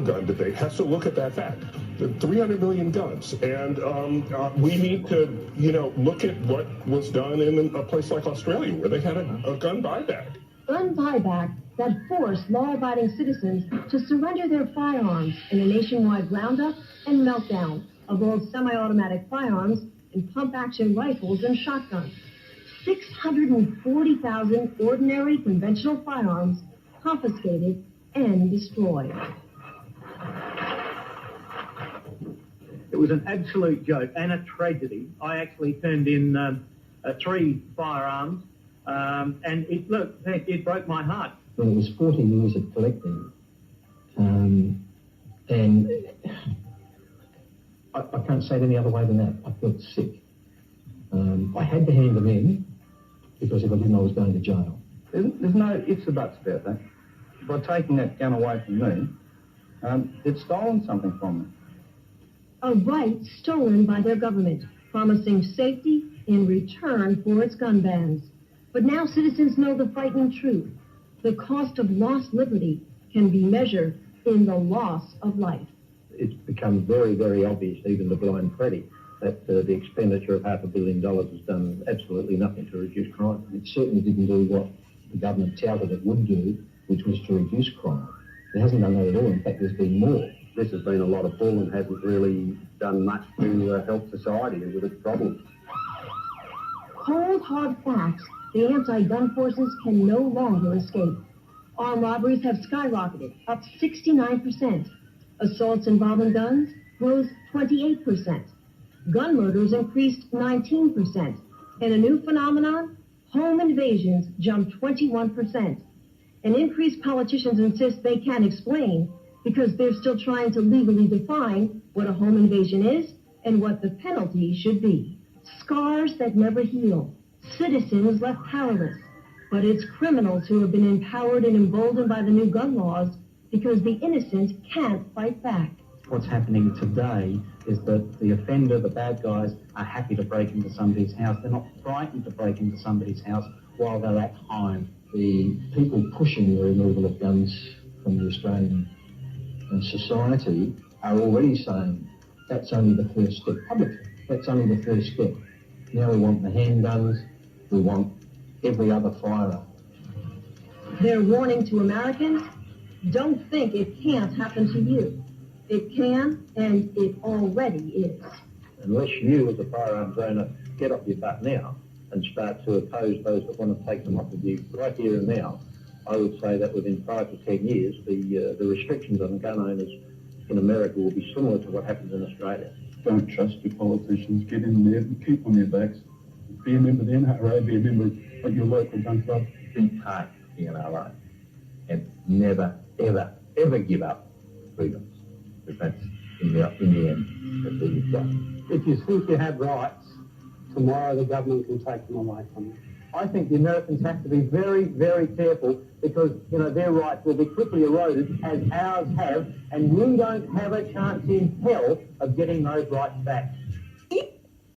gun debate has to look at that fact. 300 million guns, and we need to, look at what was done in a place like Australia, where they had a gun buyback. Gun buyback that forced law-abiding citizens to surrender their firearms in a nationwide roundup and meltdown of old semi-automatic firearms and pump-action rifles and shotguns. 640,000 ordinary conventional firearms confiscated and destroyed. It was an absolute joke and a tragedy. I actually turned in 3 firearms, and it broke my heart. Well, it was 40 years of collecting, and I can't say it any other way than that. I felt sick. I had to hand them in because if I didn't, I was going to jail. There's no ifs or buts about that. By taking that gun away from me, they've stolen something from me. A right stolen by their government, promising safety in return for its gun bans. But now citizens know the frightening truth. The cost of lost liberty can be measured in the loss of life. It's become very, very obvious, even to blind Freddie, that the expenditure of $500 million has done absolutely nothing to reduce crime. It certainly didn't do what the government touted it would do, which was to reduce crime. It hasn't done that at all. In fact, there's been more. This has been a lot of bull and hasn't really done much to help society with its problems. Cold, hard facts the anti-gun forces can no longer escape. Armed robberies have skyrocketed, up 69%. Assaults involving guns rose 28%. Gun murders increased 19%. And a new phenomenon, home invasions jumped 21%. And increased politicians insist they can't explain because they're still trying to legally define what a home invasion is and what the penalty should be. Scars that never heal. Citizens left powerless. But it's criminals who have been empowered and emboldened by the new gun laws because the innocent can't fight back. What's happening today is that the offender, the bad guys, are happy to break into somebody's house. They're not frightened to break into somebody's house while they're at home. The people pushing the removal of guns from the Australian society are already saying that's only the first step. Publicly, that's only the first step. Now we want the handguns, we want every other firearm. They're warning to Americans, don't think it can't happen to you. It can, and it already is. Unless you, as a firearms owner, get off your butt now and start to oppose those that want to take them off of you right here and now, I would say that within 5 to 10 years, the restrictions on gun owners in America will be similar to what happens in Australia. Don't trust your politicians. Get in there and keep on your backs. Be a member of the NRA, be a member of your local gun club. Be part of the NRA and never, ever, ever give up freedoms. Because that's, in the end, that's all you've got. If you think you have rights, tomorrow the government can take them away from you. I think the Americans have to be very, very careful because, their rights will be quickly eroded as ours have, and we don't have a chance in hell of getting those rights back.